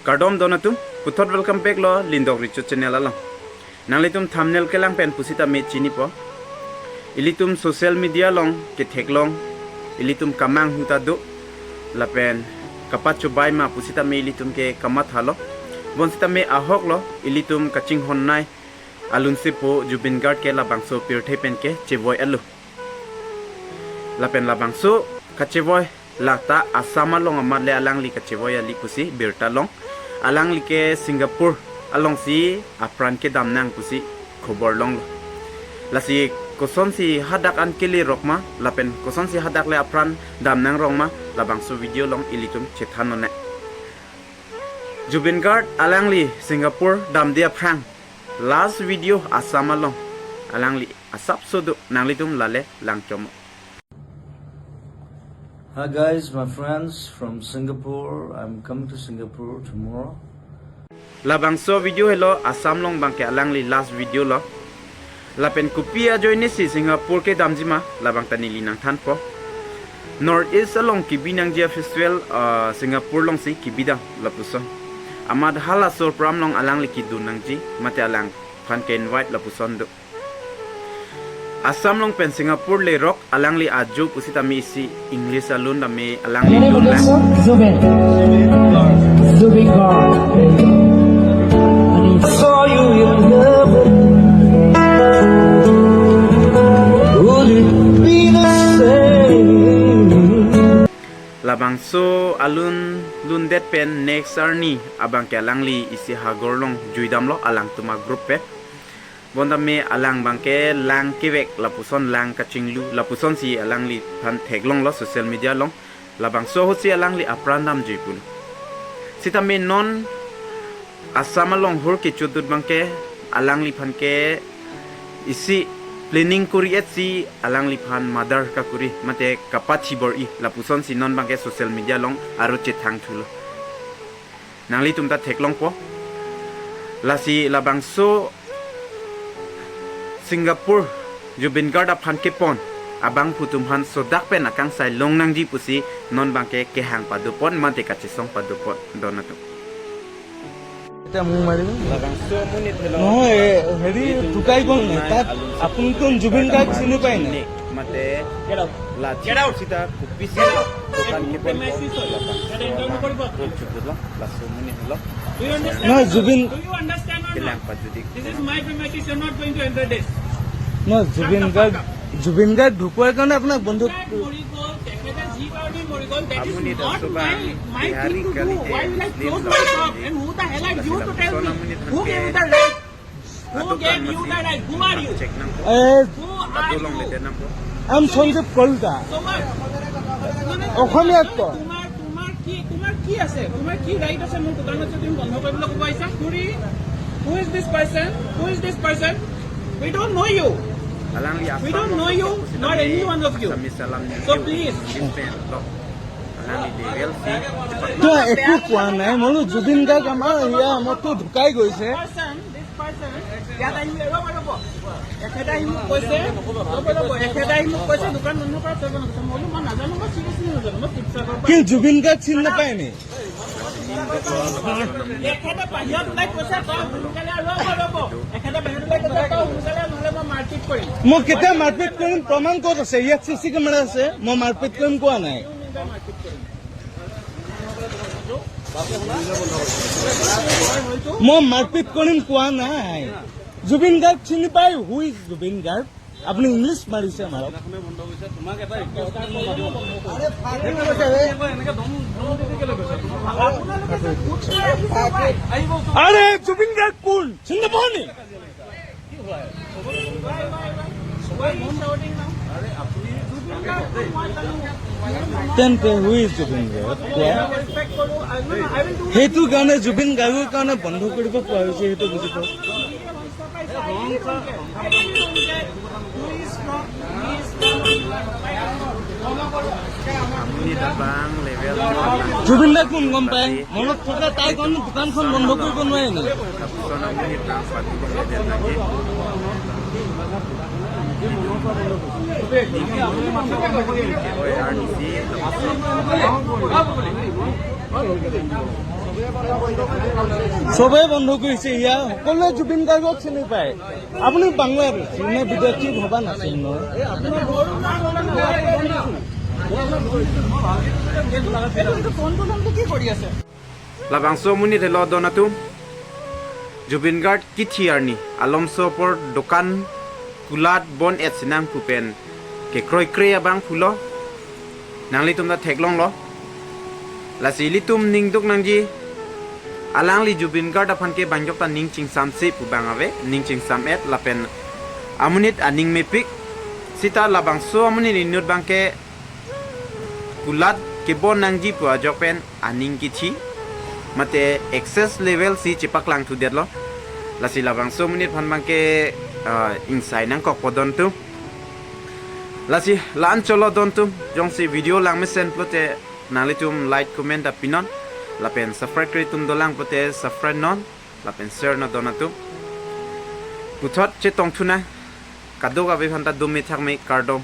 Kardom donatum, putot welcome back lo lindok richo channel along. Nanglitum thumbnail kelang pen pusita me chini po. Ilitum social media long ke thek long. Ilitum kamang huta do. La pen kapat chubai ma pusita me ilitum ke kamat halo. Bonsita me ahok lo. Ilitum kaching honnai. Alun se po Jubin garg ke la bangso pirte pen ke chevoy alu. La pen la bangso kachevoy lata asama long amat le alang li kachevoy ali pusi birta long. Alang like Singapore along si apran ke damnang pusi khobor long la si koson si hadak an kili rokma lapen koson si hadak le apran damnang rongma labang su video long ilitum chethanone Jubin garg alang li Singapore dam dia prang last video asama long alang li asap sodu nanglitum lale langchom. Hi guys, my friends from Singapore. I'm coming to Singapore tomorrow. Labang so video hello asam long bang ke alang li last video lo. Lapen kupia join si Singapore ke damjima labang tani linang than po. North East along kibinang jia festival Singapore long si kibida lapuso. Amad hala so pram long alang li kidunang ji mate alang fan ke invite lapuson do. Asam long pen Singapore le rock alang li ajo pusita mi isi English alun da me alang li lun la Jubin garg. I saw you in love. Would it be the same? labang so alun lun det pen next arni abang ke alang li isi hagor long juidam lo alang tuma group pe bonda me alang bangke lang kewek lapuson lang kachinglu lapuson si alang li pan theglong lo social media long labang so ho si alang li aprandam jipun sita me non asama long hor ke chudut bangke alang li pan ke isi planning kuri et si alang li pan mother ka kuri mate kapat chibor i lapuson si non bangke social media long aro chethang thulo nangli tumta theklong po lasi labang so Singapore Jubin garg aphan ke pon abang putum han sodak pen akang sai long nang ji pusi non bangke ke hang padupon mate ka chisong padupon donato এটা মুখ মাৰিব labang so munit hello নহয় হেৰি ঢুকাই গ'ল নে তাত আপুনি কোন জুবিন গাৰ্গ চিনি পায় নে mate get out sita kupisi dokan ke pon laso munit hello নহয় Zubeen Do you understand or kelang not? pajudik This is my premises. You're not going to enter this. নহয় জুবিন গাৰ্গ ঢুকোৱাৰ কাৰণে আপোনাক বন্ধ That Morigol, Tekeda Jibani Morigol, that is Amuni not Dasubang, my Bihari thing to do. Kalite, Why will I Muslim close my shop? Kalite, And who the hell are you to tell me? Sonamuni Who gave you the right? Who gave you the right? Who are you? check nang A Who are adolong le you? denam po আম Sanjeev Kalita So what? অসমীয়াত ক তোমাৰ কি আছে? তোমাৰ কি right আছে মোৰ দোকানত যদি তুমি বন্ধ কৰিবলৈ ক'ব আহিছা? Who is this person? Who is this person? We don't know you. alang li We don't know you, not any one of you. sami salam ni So please. alang li de real si তই একো কোৱা নাই মই জুবিন গাৰ্গ আমাৰ ইয়া মতো ঢুকাই গৈছে This person, ইয়াত আহি ৰ'ব। এখেতে আহি মোক কৈছে, এখেতে আহি মোক কৈছে দোকান বন্ধ কৰা কৰিব নালাগে। মই বোলো মই নাজানো, মই চিৰিয়াছলি নাজানো, মই শিৱসাগৰৰ পৰা কি জুবিন গাৰ্গ চিনি নাপায় নি এখেতে বাহিৰত ওলাই কৈছে তই সোনকালে ৰ'ব। এখেতে বাহিৰত ওলাই কৈছে তই সোনকালে নহ'লে মই মাৰপিট কৰিম। মই কেতিয়া মাৰপিট কৰিম প্ৰমাণ ক'ত আছে ইয়াত চিচি কেমেৰা আছে মই মাৰপিট কৰিম কোৱা নাই মই মাৰপিট কৰিম কোৱা নাই জুবিন গাৰ্গ চিনি পায় হু ইজ জুবিন গাৰ্গ আপুনি ইংলিছ মাৰিছে মাৰক আৰে জুবিন গাৰ্গ কোন চিনি নাপাৱ নি তেন্তে হু ইজ জুবিন গাৰ্গ কোৱা সেইটো কাৰণে জুবিন গাৰ্গৰ কাৰণে বন্ধ কৰিব কোৱা হৈছে সেইটো বুজি পাওঁ amuni dabang level জুবিন দা কোন গম পায় মনত থকা তাই কাৰণে দোকানখন বন্ধ কৰিব নোৱাৰে নি sonamuni pang padulong le den lagi RDC চবেই বন্ধ কৰিছে ইয়াৰ সকলোৱে জুবিন গাৰ্গক চিনি পায় আপুনি বাংলাৰ নে বিদেশী ভবা নাছিল নহয় কি কৰি আছে labangso muni thelo donatu Jubin Garg kithiarni alomso por dokan kulat bon et sinang pupen ke kroi kre abang phulo nangli tumda theklong lo la sili tum ningduk nangji alang li Jubin Garg aphan ke bangjok ta ning ching sam se pu bangawe ning ching sam et lapen amunit aning mepik sita labangso amuni ninut bangke kulat ke bon nangji pu ajokpen aning kithi mate excess level si chipak lang tu det lo la si labang so minit phan bangke inside nang kok podon tu la si lan cholo don tu jong si video lang me send plote nali tum like comment apinon la pen subscribe kri tum dolang plote subscribe non la pen share na donatu puthot che tong thuna kadoga be phanta dum me thak me kardom